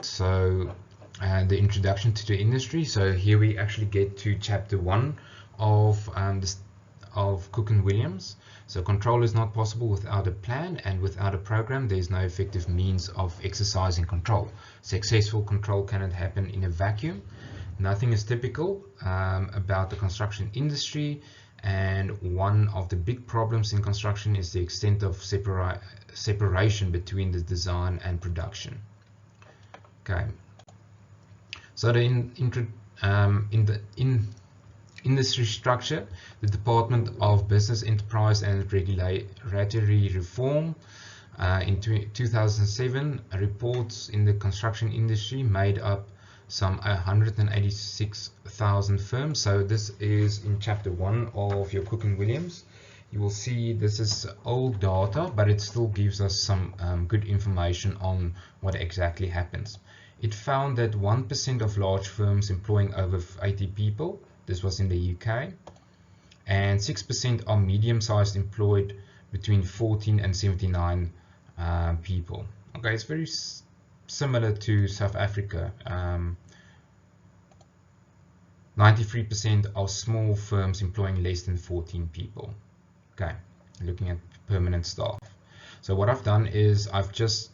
So the introduction to the industry. So here we actually get to chapter 1 of Cook and Williams. So control is not possible without a plan, and without a program there is no effective means of exercising control. Successful control cannot happen in a vacuum. Nothing is typical about the construction industry, and one of the big problems in construction is the extent of separation between the design and production. Okay, so in the industry structure, the Department of Business, Enterprise and Regulatory Reform in 2007 reports in the construction industry made up some 186,000 firms. So this is in chapter 1 of your Cook and Williams. You will see this is old data, but it still gives us some good information on what exactly happens. It found that 1% of large firms employing over 80 people, this was in the UK, and 6% are medium-sized, employed between 14 and 79 people. Okay, it's very similar to South Africa. 93% are small firms employing less than 14 people. Okay, looking at permanent staff. So what I've done is I've just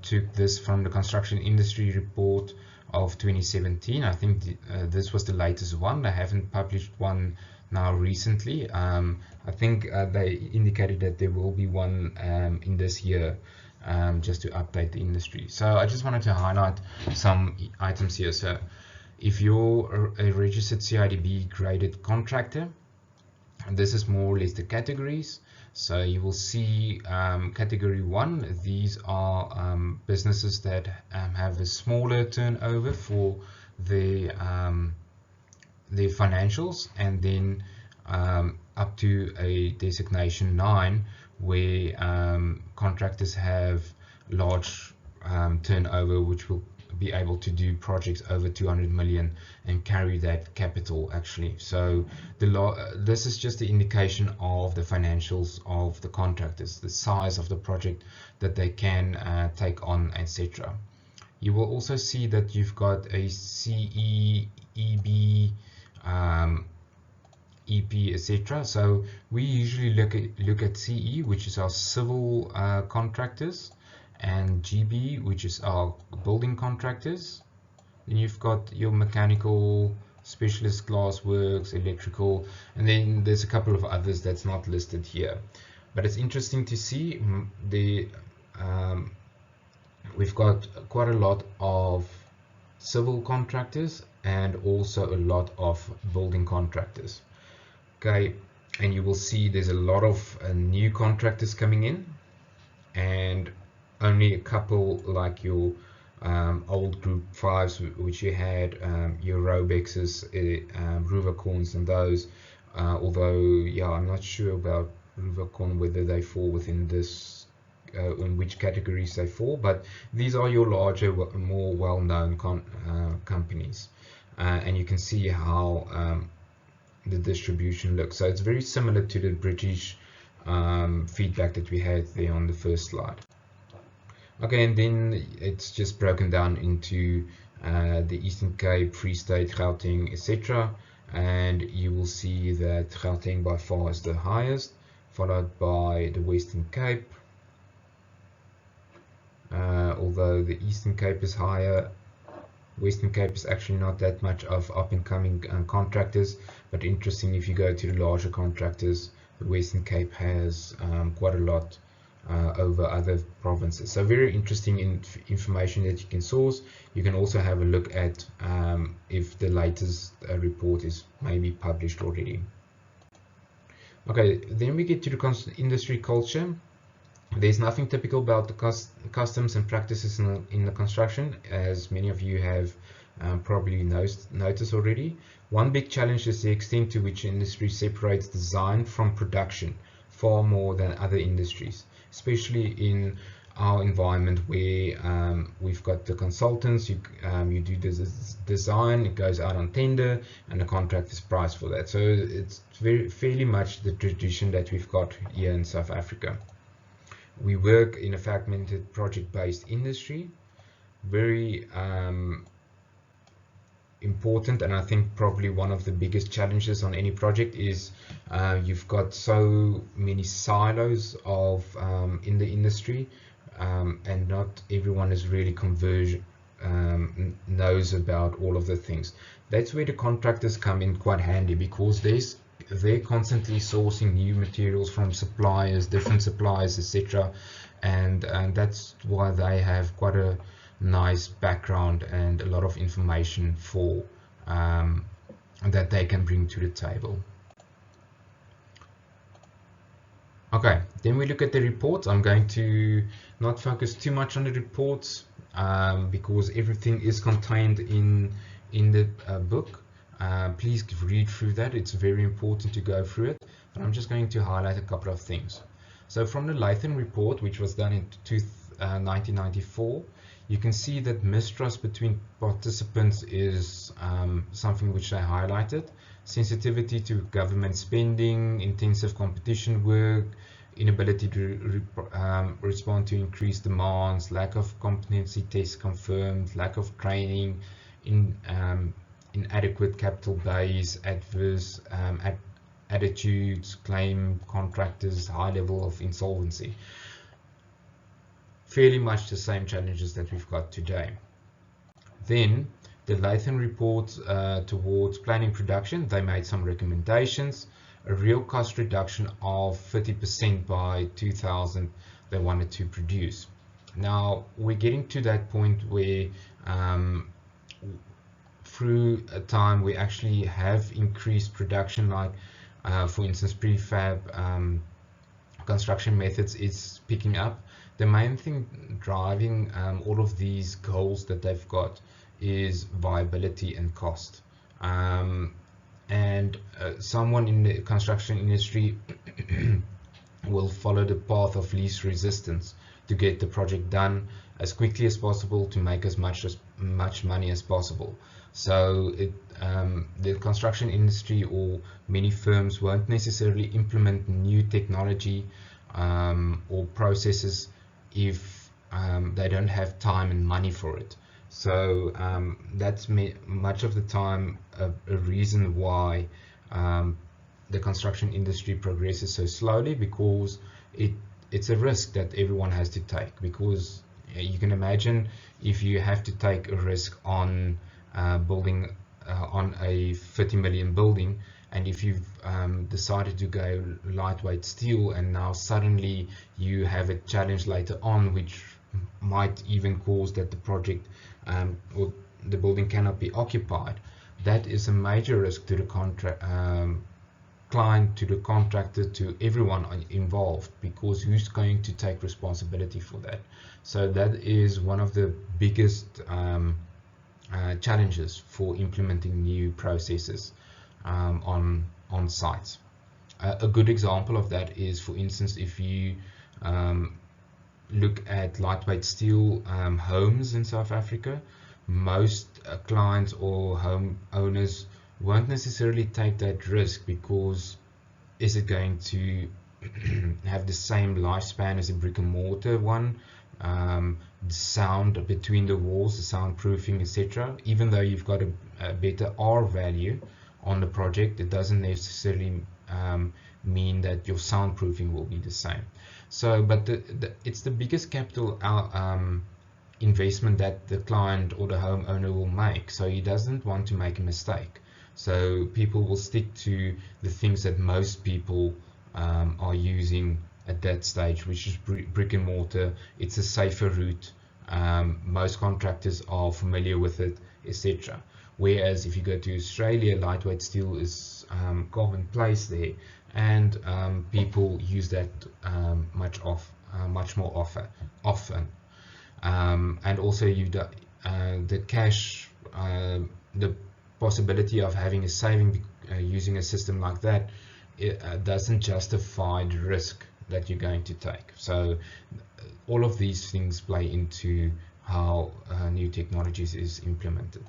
took this from the construction industry report of 2017. I think this was the latest one. They haven't published one now recently. I think they indicated that there will be one in this year, just to update the industry. So I just wanted to highlight some items here. So if you're a registered CIDB graded contractor, this is more or less the categories. So you will see category 1, these are businesses that have a smaller turnover for their financials, and then up to a designation 9 where contractors have large turnover, which will be able to do projects over 200 million and carry that capital actually. So this is just the indication of the financials of the contractors, the size of the project that they can take on, etc. You will also see that you've got a CE, EB, EP, etc. So we usually look at CE, which is our civil contractors, and GB, which is our building contractors. Then you've got your mechanical, specialist, glassworks, electrical, and then there's a couple of others that's not listed here. But it's interesting to see we've got quite a lot of civil contractors and also a lot of building contractors. Okay, and you will see there's a lot of new contractors coming in, and only a couple like your old group 5s, which you had your Robexes, Ruvacorns and those, although yeah, I'm not sure about Ruvacorn whether they fall within this in which categories they fall, but these are your larger, more well-known companies, and you can see how the distribution looks. So it's very similar to the British feedback that we had there on the first slide. Okay, and then it's just broken down into the Eastern Cape, Free State, Gauteng, etc. And you will see that Gauteng by far is the highest, followed by the Western Cape. Although the Eastern Cape is higher, Western Cape is actually not that much of up-and-coming contractors, but interesting, if you go to the larger contractors, the Western Cape has quite a lot over other provinces. So very interesting information that you can source. You can also have a look at if the latest report is maybe published already. Okay, then we get to the industry culture. There's nothing typical about the customs and practices in the construction, as many of you have probably noticed already. One big challenge is the extent to which industry separates design from production far more than other industries, especially in our environment where we've got the consultants. You do this design, it goes out on tender, and the contract is priced for that. So it's fairly much the tradition that we've got here in South Africa. We work in a fragmented project-based industry. very important, and I think probably one of the biggest challenges on any project is you've got so many silos of in the industry, and not everyone is really knows about all of the things. That's where the contractors come in quite handy, because they're constantly sourcing new materials from suppliers, different suppliers, etc. And that's why they have quite a nice background and a lot of information for that they can bring to the table. Okay, then we look at the reports. I'm going to not focus too much on the reports because everything is contained in the book. Please read through that. It's very important to go through it, but I'm just going to highlight a couple of things. So from the Latham report, which was done in 1994, you can see that mistrust between participants is something which they highlighted. Sensitivity to government spending, intensive competition work, inability to respond to increased demands, lack of competency tests confirmed, lack of training, inadequate capital base, adverse attitudes, claim contractors, high level of insolvency. Fairly much the same challenges that we've got today. Then the Latham report towards planning production, they made some recommendations. A real cost reduction of 30% by 2000 they wanted to produce. Now we're getting to that point where through a time we actually have increased production, like for instance prefab construction methods is picking up. The main thing driving all of these goals that they've got is viability and cost. Someone in the construction industry will follow the path of least resistance to get the project done as quickly as possible to make as much money as possible. So the construction industry or many firms won't necessarily implement new technology or processes if they don't have time and money for it. So that's much of the time a reason why the construction industry progresses so slowly, because it's a risk that everyone has to take. Because you can imagine if you have to take a risk on building on a 30 million building, and if you've decided to go lightweight steel, and now suddenly you have a challenge later on which might even cause that the project or the building cannot be occupied, that is a major risk to the client, to the contractor, to everyone involved, because who's going to take responsibility for that? So that is one of the biggest challenges for implementing new processes on sites. A good example of that is, for instance, if you look at lightweight steel homes in South Africa, most clients or home owners won't necessarily take that risk, because is it going to have the same lifespan as a brick and mortar one? The sound between the walls, the soundproofing, etc. Even though you've got a better R value on the project, it doesn't necessarily mean that your soundproofing will be the same. So, but it's the biggest capital investment that the client or the homeowner will make. So he doesn't want to make a mistake. So people will stick to the things that most people are using at that stage, which is brick and mortar. It's a safer route. Most contractors are familiar with it, etc. Whereas if you go to Australia, lightweight steel is commonplace there, and people use that much more often. And also the cash, the possibility of having a saving using a system like that, it doesn't justify the risk that you're going to take. So all of these things play into how new technologies is implemented.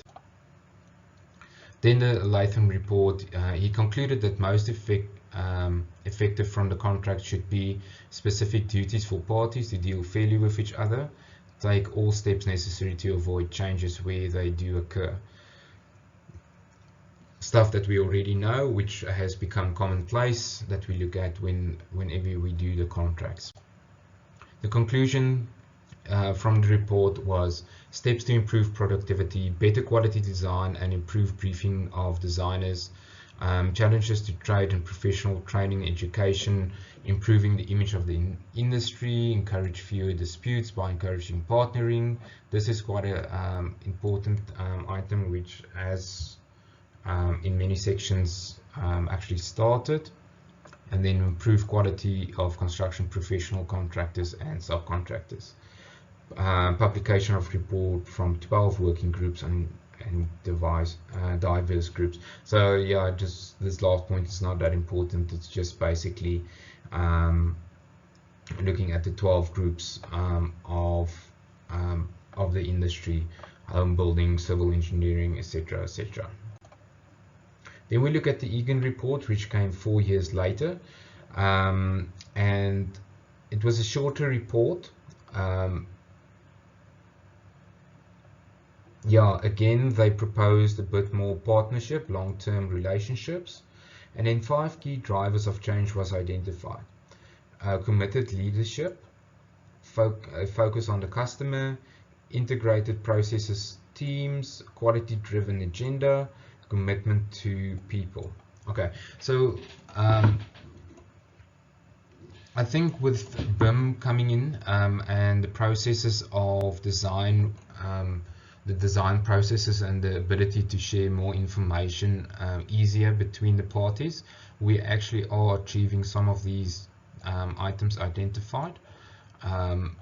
Then the Latham report, he concluded that most effective from the contract should be specific duties for parties to deal fairly with each other, take all steps necessary to avoid changes where they do occur. Stuff that we already know, which has become commonplace, that we look at whenever we do the contracts. The conclusion from the report was steps to improve productivity, better quality design and improve briefing of designers, challenges to trade and professional training education, improving the image of the industry, encourage fewer disputes by encouraging partnering. This is quite an important item which has in many sections actually started. And then improve quality of construction professional contractors and subcontractors. Publication of report from 12 working groups and diverse groups. So yeah, just this last point is not that important. It's just basically looking at the 12 groups of the industry, home building, civil engineering, etc., etc. Then we look at the Egan report, which came 4 years later, and it was a shorter report. Yeah, again, they proposed a bit more partnership, long-term relationships, and then 5 key drivers of change was identified. Committed leadership, focus on the customer, integrated processes, teams, quality-driven agenda, commitment to people. Okay, so I think with BIM coming in and the processes of design, the design processes and the ability to share more information easier between the parties, we actually are achieving some of these items identified,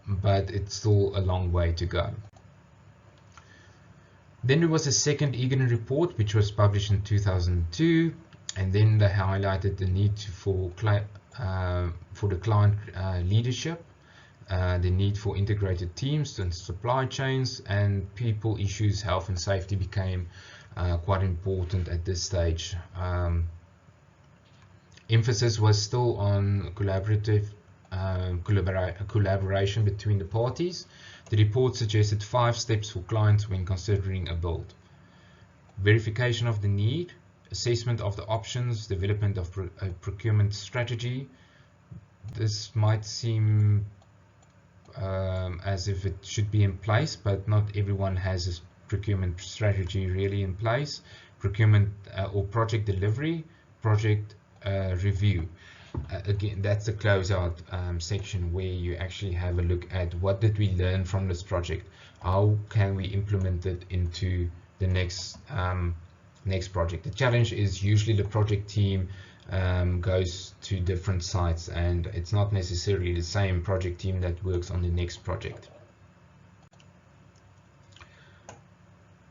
but it's still a long way to go. Then there was a second Egan report, which was published in 2002, and then they highlighted the need for the client leadership, the need for integrated teams and supply chains, and people issues, health and safety became quite important at this stage. Emphasis was still on collaboration between the parties. The report suggested 5 steps for clients when considering a build. Verification of the need, assessment of the options, development of a procurement strategy. This might seem as if it should be in place, but not everyone has a procurement strategy really in place. Procurement or project delivery, project review. Again, that's the closeout section where you actually have a look at what did we learn from this project, how can we implement it into the next project. The challenge is usually the project team goes to different sites, and it's not necessarily the same project team that works on the next project.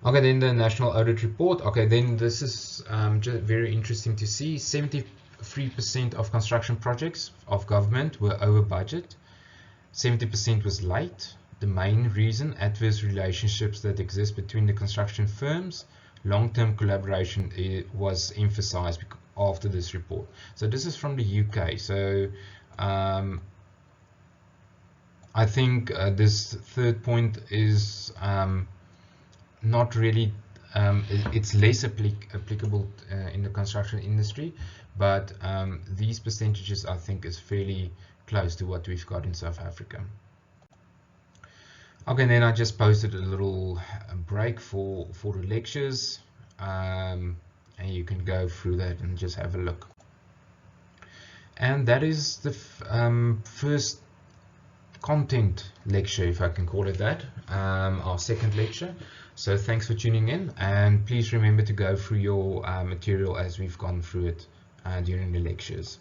Okay, then the National Audit Report. Okay, then this is just very interesting to see. 73% of construction projects of government were over budget. 70% was late. The main reason, adverse relationships that exist between the construction firms. Long-term collaboration was emphasized after this report. So this is from the UK. So I think this third point is not really, it's less applicable in the construction industry, but these percentages I think is fairly close to what we've got in South Africa. Okay, then I just posted a little break for the lectures, and you can go through that and just have a look. And that is the first content lecture, if I can call it that, our second lecture. So thanks for tuning in, and please remember to go through your material as we've gone through it during the lectures.